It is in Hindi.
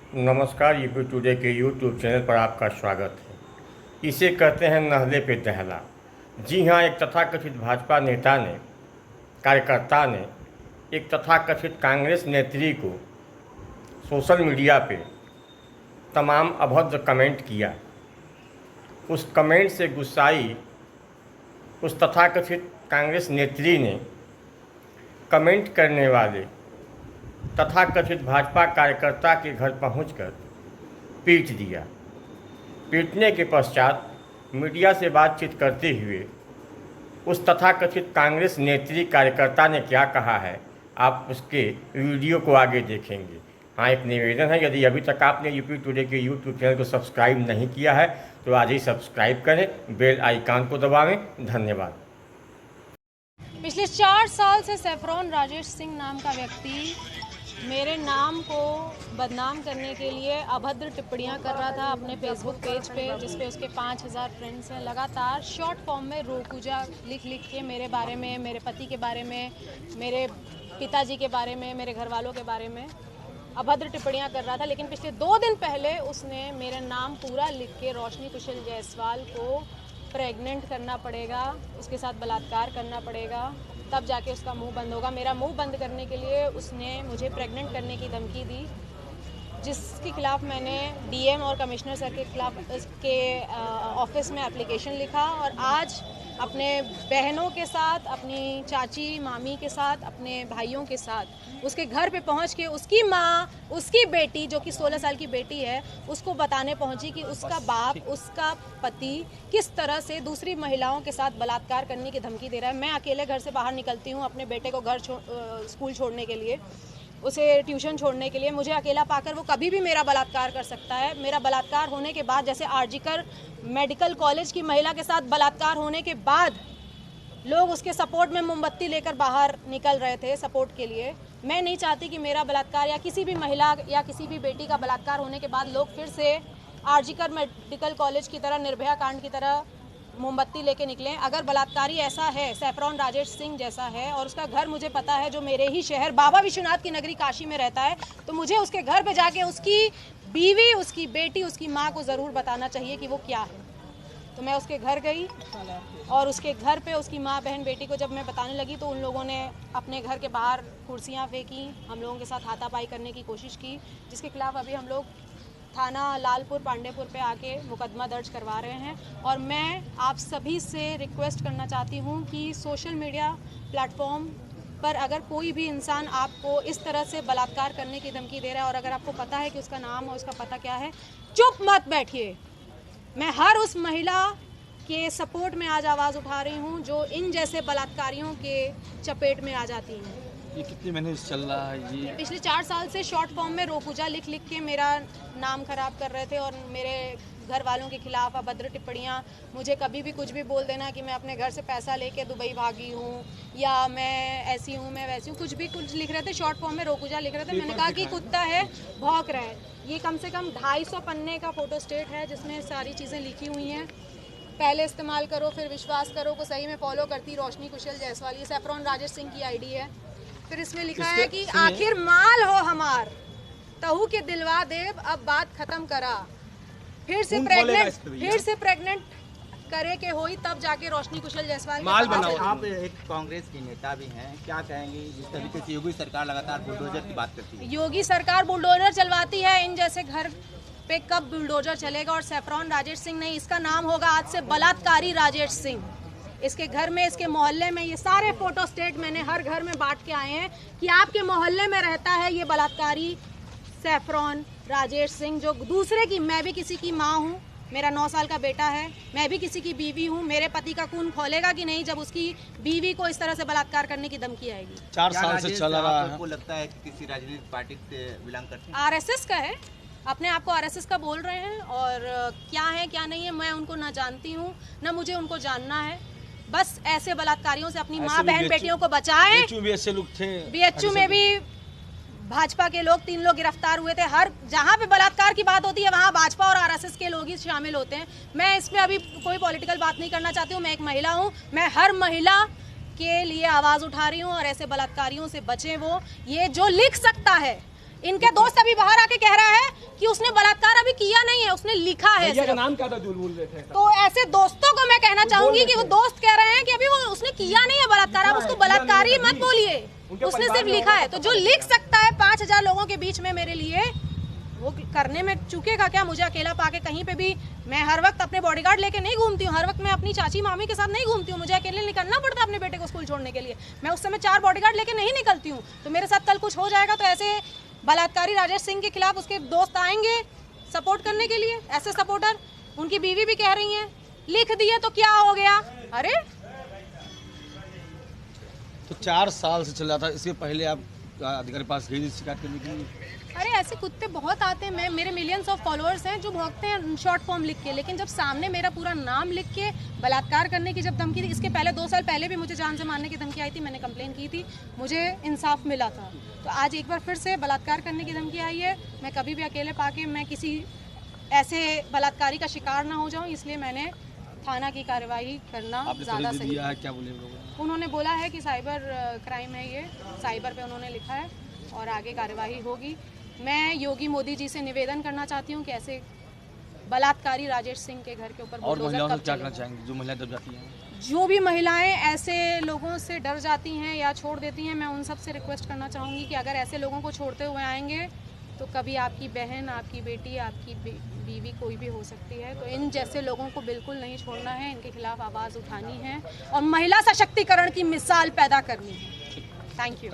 नमस्कार। यूपी टुडे के यूट्यूब चैनल पर आपका स्वागत है। इसे कहते हैं नहले पे दहला। जी हाँ, एक तथाकथित भाजपा नेता ने, कार्यकर्ता ने एक तथाकथित कांग्रेस नेत्री को सोशल मीडिया पे तमाम अभद्र कमेंट किया। उस कमेंट से गुस्साई उस तथाकथित कांग्रेस नेत्री ने कमेंट करने वाले तथाकथित भाजपा कार्यकर्ता के घर पहुंचकर पीट दिया। पीटने के पश्चात मीडिया से बातचीत करते हुए उस तथाकथित कांग्रेस नेत्री कार्यकर्ता ने क्या कहा है, आप उसके वीडियो को आगे देखेंगे। हाँ, एक निवेदन है, यदि अभी तक आपने यूपी टुडे के यूट्यूब चैनल को सब्सक्राइब नहीं किया है तो आज ही सब्सक्राइब करें, बेल आइकन को दबावें। धन्यवाद। पिछले 4 साल से सैफरॉन राजेश सिंह नाम का व्यक्ति मेरे नाम को बदनाम करने के लिए अभद्र टिप्पणियां कर रहा था अपने फेसबुक पेज पे, जिस पे उसके 5000 फ्रेंड्स हैं। लगातार शॉर्ट फॉर्म में रोकूजा लिख के मेरे बारे में, मेरे पति के बारे में, मेरे पिताजी के बारे में, मेरे घर वालों के बारे में अभद्र टिप्पणियां कर रहा था। लेकिन पिछले 2 दिन पहले उसने मेरा नाम पूरा लिख के रोशनी कुशल जायसवाल को प्रेग्नेंट करना पड़ेगा, उसके साथ बलात्कार करना पड़ेगा, तब जाके उसका मुंह बंद होगा। मेरा मुंह बंद करने के लिए उसने मुझे प्रेग्नेंट करने की धमकी दी, जिसके खिलाफ मैंने डीएम और कमिश्नर सर के खिलाफ के ऑफिस में एप्लीकेशन लिखा। और आज अपने बहनों के साथ, अपनी चाची मामी के साथ, अपने भाइयों के साथ उसके घर पे पहुंच के उसकी माँ, उसकी बेटी जो कि 16 साल की बेटी है, उसको बताने पहुंची कि उसका बाप, उसका पति किस तरह से दूसरी महिलाओं के साथ बलात्कार करने की धमकी दे रहा है। मैं अकेले घर से बाहर निकलती हूँ अपने बेटे को स्कूल छोड़ने के लिए, उसे ट्यूशन छोड़ने के लिए। मुझे अकेला पाकर वो कभी भी मेरा बलात्कार कर सकता है। मेरा बलात्कार होने के बाद, जैसे आरजीकर मेडिकल कॉलेज की महिला के साथ बलात्कार होने के बाद लोग उसके सपोर्ट में मोमबत्ती लेकर बाहर निकल रहे थे सपोर्ट के लिए, मैं नहीं चाहती कि मेरा बलात्कार या किसी भी महिला या किसी भी बेटी का बलात्कार होने के बाद लोग फिर से आरजीकर मेडिकल कॉलेज की तरह, निर्भया कांड की तरह मोमबत्ती लेके निकलें। अगर बलात्कारी ऐसा है, सैफरॉन राजेश सिंह जैसा है, और उसका घर मुझे पता है, जो मेरे ही शहर बाबा विश्वनाथ की नगरी काशी में रहता है, तो मुझे उसके घर पे जाके उसकी बीवी, उसकी बेटी, उसकी माँ को ज़रूर बताना चाहिए कि वो क्या है। तो मैं उसके घर गई और उसके घर पे उसकी माँ, बहन, बेटी को जब मैं बताने लगी तो उन लोगों ने अपने घर के बाहर कुर्सियाँ फेंकी, हम लोगों के साथ हाथापाई करने की कोशिश की, जिसके खिलाफ अभी हम लोग थाना लालपुर पांडेपुर पे आके मुकदमा दर्ज करवा रहे हैं। और मैं आप सभी से रिक्वेस्ट करना चाहती हूँ कि सोशल मीडिया प्लेटफॉर्म पर अगर कोई भी इंसान आपको इस तरह से बलात्कार करने की धमकी दे रहा है और अगर आपको पता है कि उसका नाम और उसका पता क्या है, चुप मत बैठिए। मैं हर उस महिला के सपोर्ट में आज आवाज़ उठा रही हूँ जो इन जैसे बलात्कारियों के चपेट में आ जाती हैं। ये कितने महीने से चल रहा है? ये पिछले 4 साल से शॉर्ट फॉर्म में रोकूजा लिख के मेरा नाम खराब कर रहे थे और मेरे घर वालों के खिलाफ अभद्र टिप्पणियाँ, मुझे कभी भी कुछ भी बोल देना कि मैं अपने घर से पैसा लेके दुबई भागी हूँ या मैं ऐसी हूँ, मैं वैसी हूँ, कुछ भी कुछ लिख रहे थे। शॉर्ट फॉर्म में रोकूजा लिख रहे थे। मैंने कहा कि कुत्ता है, भौंक रहा है। ये कम से कम 250 पन्ने का फोटो स्टेट है जिसमें सारी चीज़ें लिखी हुई हैं। पहले इस्तेमाल करो फिर विश्वास करो को सही में फॉलो करती रोशनी कुशल जायसवाल, ये सैफरॉन राजेश सिंह की आईडी है। फिर इसमें लिखा है कि आखिर माल हो हमार, तहु के दिलवा देव, अब बात खत्म करा, फिर से प्रेग्नेंट करे के होई तब जाके रोशनी कुशल जायसवाल माल बनाओ। आप एक कांग्रेस की नेता भी हैं, क्या कहेंगे जिस तरीके से योगी सरकार लगातार बुलडोजर की बात करती है? योगी सरकार बुलडोजर चलवाती है, इन जैसे घर पे कब बुलडोजर चलेगा? और सैफरॉन राजेश सिंह नहीं, इसका नाम होगा आज से बलात्कारी राजेश सिंह। इसके घर में, इसके मोहल्ले में, ये सारे फोटो स्टेट मैंने हर घर में बांट के आए हैं कि आपके मोहल्ले में रहता है ये बलात्कारी सैफरॉन राजेश सिंह, जो दूसरे की, मैं भी किसी की माँ हूँ, मेरा 9 साल का बेटा है, मैं भी किसी की बीवी हूँ। मेरे पति का खून खोलेगा कि नहीं जब उसकी बीवी को इस तरह से बलात्कार करने की धमकी आएगी? 4 साल से चल रहा है। आपको लगता है कि किसी राजनीतिक पार्टी से बिलोंग करते हैं? आरएसएस का है, अपने आप को आरएसएस का बोल रहे हैं, और क्या है क्या नहीं है मैं उनको ना जानती हूँ ना मुझे उनको जानना है। बस ऐसे बलात्कारियों से अपनी माँ, बहन, बेटियों को बचाएं। बीएचयू में भी भाजपा के लोग 3 लोग गिरफ्तार हुए थे। हर जहाँ पे बलात्कार की बात होती है वहाँ भाजपा और आरएसएस के लोग ही शामिल होते हैं। मैं इसमें अभी कोई पॉलिटिकल बात नहीं करना चाहती हूँ। मैं एक महिला हूँ, मैं हर महिला के लिए आवाज़ उठा रही हूँ और ऐसे बलात्कारियों से बचें। वो ये जो लिख सकता है, इनके दोस्त अभी बाहर आके कह रहा है कि उसने बलात्कार अभी किया नहीं है, उसने लिखा है भैया का सिर्फ। नाम क्या था जो बोल रहे थे? तो ऐसे दोस्तों को मैं कहना चाहूंगी कि वो दोस्त कह रहे हैं कि अभी वो उसने किया नहीं है बलात्कार, आप उसको बलात्कारी मत बोलिए, उसने सिर्फ लिखा है। तो जो लिख सकता है 5000 लोगों के बीच में मेरे लिए, वो करने में चूकेगा क्या? मुझे अकेला पाके कहीं पे भी, मैं हर वक्त अपने बॉडीगार्ड लेके नहीं घूमती हूँ, हर वक्त मैं अपनी चाची मामी के साथ नहीं घूमती हूँ, मुझे अकेले निकलना पड़ता है अपने बेटे को स्कूल छोड़ने के लिए। मैं उस समय 4 बॉडीगार्ड लेके नहीं निकलती हूँ। तो मेरे साथ कल कुछ हो जाएगा तो ऐसे बलात्कारी राजेश सिंह के खिलाफ उसके दोस्त आएंगे सपोर्ट करने के लिए, ऐसे सपोर्टर। उनकी बीवी भी कह रही है लिख दिए तो क्या हो गया। अरे तो 4 साल से चल रहा था, इससे पहले आप अधिकारी पास गई थी शिकायत करने के लिए? अरे ऐसे कुत्ते बहुत आते हैं, मेरे मिलियंस ऑफ फॉलोअर्स हैं जो भौंकते हैं शॉर्ट फॉर्म लिख के, लेकिन जब सामने मेरा पूरा नाम लिख के बलात्कार करने की जब धमकी थी, इसके पहले 2 साल पहले भी मुझे जान से मारने की धमकी आई थी, मैंने कंप्लेन की थी, मुझे इंसाफ मिला था। तो आज एक बार फिर से बलात्कार करने की धमकी आई है। मैं कभी भी अकेले पाके मैं किसी ऐसे बलात्कारी का शिकार ना हो जाऊँ, इसलिए मैंने थाना की कार्रवाई करना ज़्यादा सही दिया है, क्या बोले लोगों ने? उन्होंने बोला है कि साइबर क्राइम है, ये साइबर पे उन्होंने लिखा है और आगे कार्रवाई होगी। मैं योगी मोदी जी से निवेदन करना चाहती हूँ कि ऐसे बलात्कारी राजेश सिंह के घर के ऊपर और बुलडोजर महिलाओं से कब क्या चलेगा? करना चाहेंगे जो महिलाएं डर जाती हैं? जो भी महिलाएं ऐसे लोगों से डर जाती हैं या छोड़ देती हैं, मैं उन सब से रिक्वेस्ट करना चाहूँगी कि अगर ऐसे लोगों को छोड़ते हुए आएंगे तो कभी आपकी बहन, आपकी बेटी, आपकी बीवी कोई भी हो सकती है। तो इन जैसे लोगों को बिल्कुल नहीं छोड़ना है, इनके खिलाफ आवाज़ उठानी है और महिला सशक्तिकरण की मिसाल पैदा करनी है। Thank you.